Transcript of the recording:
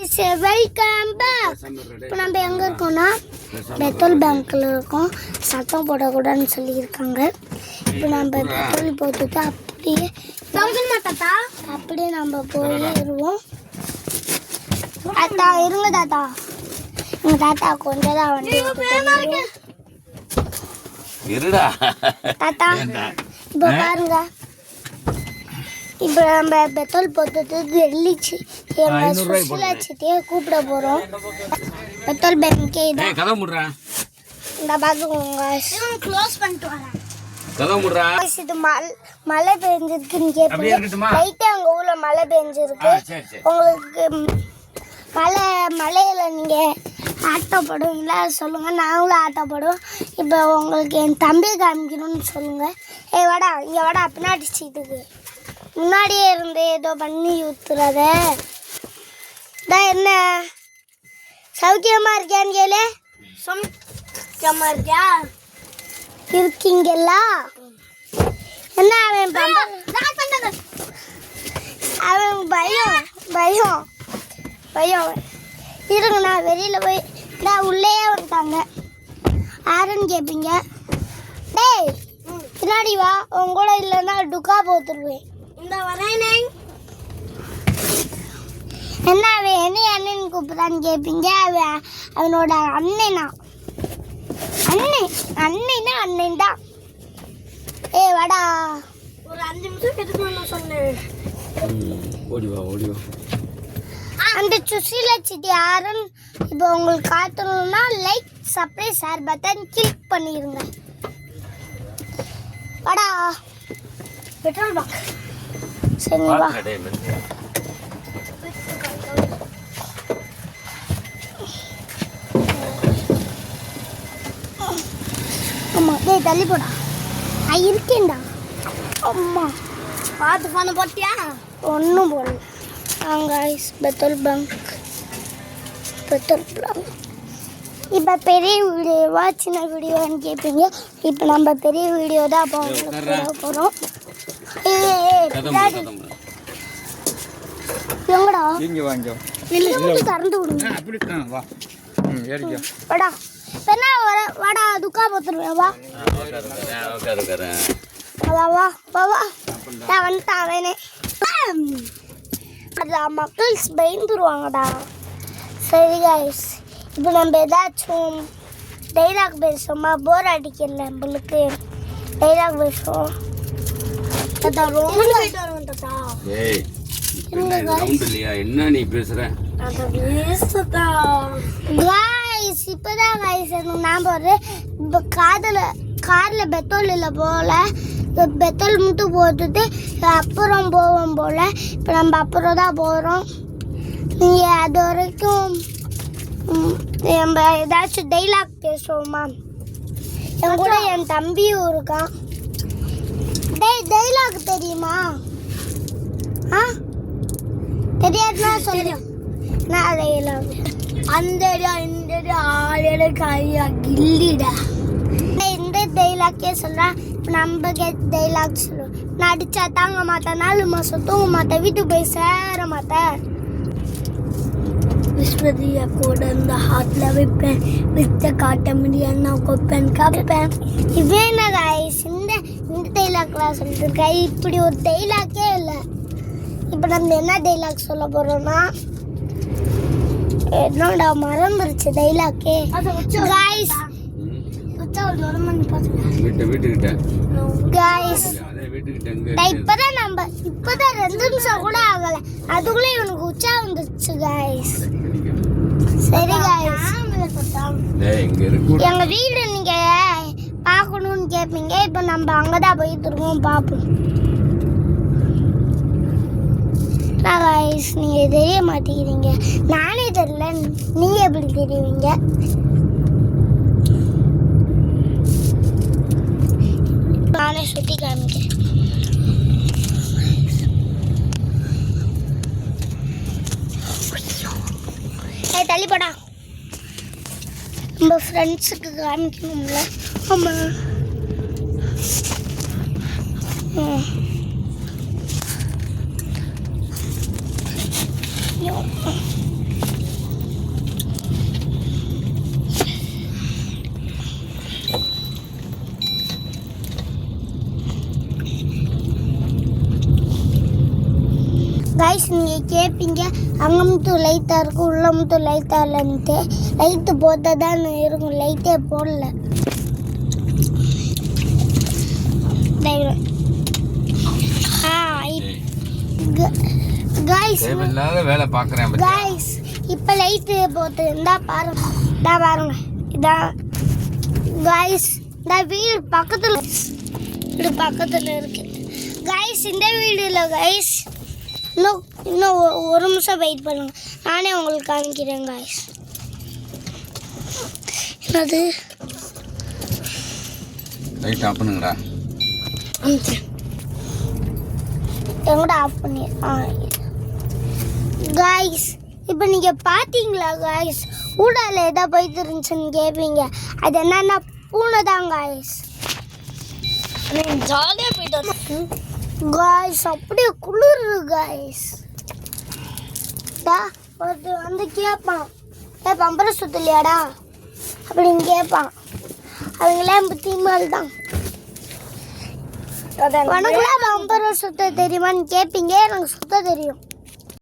Welcome back. இப்போ நம்ம எங்கே இருக்கோம்னா பெட்ரோல் பேங்க்கில் இருக்கோம். சத்தம் போடக்கூடாதுன்னு சொல்லியிருக்காங்க. இப்போ நம்ம பெட்ரோல் போட்டுட்டு அப்படியே நம்ம போயிடுவோம். தாத்தா இருங்க தாத்தா, எங்கள் தாத்தா கொஞ்சம் தான் வண்டி இருடா தாத்தா. இப்போ பாருங்க, இப்போ நம்ம பெட்ரோல் போட்டுட்டு டெல்லிச்சு எங்கள் சுசிலாச்சிட்டையே கூப்பிட போகிறோம். பெட்ரோல் பேங்கே இதான். கதை முடுறா, இந்த பார்த்துக்கோங்க. க்ளோஸ் பண்ணிட்டு வரேன். கதை முடுறா. இது மழை பெஞ்சிருக்குன்னு கேட்பீங்க. லைட்டாக எங்கள் ஊரில் மழை பெஞ்சிருக்கு. உங்களுக்கு மழையில் நீங்கள் ஆட்டோப்படுவீங்களா சொல்லுங்கள், நாங்களும் ஆட்டோப்படுவோம். இப்போ உங்களுக்கு என் தம்பி காமிக்கணும்னு சொல்லுங்கள். வாடா இங்கே வாடா, பின்னாடி சீட்டுக்கு முன்னாடியே இருந்து ஏதோ பண்ணி ஊத்துறத. என்ன சௌக்கியமாக இருக்கியான்னு கேளு. சௌக்கியமாக இருக்கியா? இருக்கீங்களா? என்ன அவன் அவன் பயம் பயம் பயம். இருங்க, நான் வெளியில் போய் நான் உள்ளேயே வந்துட்டாங்க. யாருன்னு கேட்பீங்க. டேய் பின்னாடி வா, உன் கூட இல்லைன்னா டுக்கா போத்துருவேன். இந்த வரேனே. என்ன அவன் என்ன அண்ணன் கூப்பிட்றான்னு கேட்பீங்க. அவனோட அண்ணனா? அண்ணனா அண்ணன் தான். வாடா, ஒரு 5 நிமிஷம் எடுக்கணும்னு சொன்னேன். ஓடிவா ஓடிவா. அந்த சுசிலா சிட்டி யாருன்னு இப்போ உங்களுக்கு காட்டணும்னா like subscribe share button click பண்ணிடுங்க. வாடா பெட்ரோல் பங்க். சரி வா. அம்மா டேய் தள்ளி போடா, நான் இருக்கேன்டா. அம்மா பார்த்து ஃபோனை போட்டியா? ஒன்றும் போடல. guys, petrol bunk. இப்போ பெரிய வீடியோவா சின்ன வீடியோன்னு கேட்பீங்க. இப்போ நம்ம பெரிய வீடியோ தான் போகிறோம். எங்கடா திறந்து விடுங்க. வாடா பெண்ணா, வாடா துக்கா போத்துருவேன். வா வா வா வா, நான் வந்துட்டான் வேணே. அதான் மக்கள் பயந்துருவாங்கடா. சரி கைஸ், இப்போ நம்ம ஏதாச்சும் டைலாக் பேசுவோமா? போர் அடிக்கல நம்மளுக்கு, டைலாக் பேசுவோம். என்ன நீ பேசுற? கைஸ் இப்போதான் கைஸ் நான் போடுறேன். இப்போ காரில் பெட்ரோல் இல்லை போல, பெட்ரோல் மட்டும் போட்டுட்டு அப்புறம் போவோம் போல். இப்போ நம்ம அப்புறம் தான் போகிறோம். நீங்கள் அது வரைக்கும் நம்ம ஏதாச்சும் டைலாக் பேசுவோமா? என் கூட என் தம்பியும் இருக்கான். டைலாக் தெரியுமா? தெரியாதுன்னா சொல்லு. நான் டைலாக் அந்த இந்த கையா கில்லிடா. இந்த டைலாக்கே சொல்கிறேன். இப்போ நம்ம டைலாக் சொல்லுவோம். நான் அடித்தா தாங்க மாட்டேன், 4 மாதம் தூங்க மாட்டேன், வீட்டுக்கு போய் சேர மாட்டேன், விஸ்வதியை கூட இந்த ஹாட்டில் வைப்பேன், வித்த காட்ட முடியாது நான் கொப்பேன் காப்பேன். இவே என்ன கைஸ் இந்த டைலாக்லாம் சொல்லிட்டு இருக்கேன். இப்படி ஒரு டைலாக்கே இல்லை. இப்போ நம்ம என்ன டைலாக் சொல்ல போகிறோம்னா, என்னோட மறந்துருச்சு டைலாக்கே கைஸ். இப்பதான் 2 நிமிஷம் கூட ஆகல, அதுக்குள்ள இவனுக்கு உச்சா வந்துருச்சு கைஸ். சரி கைஸ், எங்க வீடு நீங்க பார்க்கணும்னு கேட்பீங்க. இப்போ நம்ம அங்கதான் போயிட்டு இருக்கோம், பார்ப்போம். கைஸ் நீங்க தெரிய மாட்டேங்கிறீங்க, நானே தெரியல, நீங்க எப்படி தெரியுவீங்க? நானே சுற்றி காமிக்கிறேன். தள்ளி போடா, நம்ம ஃப்ரெண்ட்ஸுக்கு காமிக்கணும்ல. ஆமாம் கேட்பீங்க அங்கே மட்டும் லைட்டாக இருக்கும் உள்ள மட்டும் லைட்டாக இல்லைன்ட்டு. லைட்டு போட்டால் தான் இருக்கும், லைட்டே போடல. காய்ஸ் தேவையில்லாத வேலை பார்க்குறேன் பத்தியா? காய்ஸ் இப்போ லைட்டு போட்டு இருந்தா பாருங்க, இதா பாருங்க, இதா காய்ஸ் இந்த வீடு பக்கத்தில் இருக்கு காய்ஸ். இந்த வீடியோல காய்ஸ் இன்னும் ஒரு நிமிஷம் வெயிட் பண்ணுங்க, நானே உங்களுக்கு காமிக்கிறேன் காய்ஸ். என்னது லைட் ஆஃப் பண்ணுங்கடா. எங்கூட ஆஃப் பண்ணி காய்ஸ். இப்போ நீங்கள் பார்த்தீங்களா காய்ஸ், ஊடால எதா போயிட்டு இருந்துச்சுன்னு கேட்பீங்க. அது என்னன்னா பூனை தான் காய்ஸ். ஜாலியாக போயிட்டு காய்ஸ், அப்படியே குளிரு காய்ஸ். ஒருத்தர் வந்து கேட்பான், பம்பரை சுத்தலையாடா அப்படின்னு கேட்பான். அவங்களாம் புத்திமால் தான். உனக்குலாம் பம்பரை சுத்த தெரியுமான்னு கேட்பீங்க, எனக்கு சுத்த தெரியும்.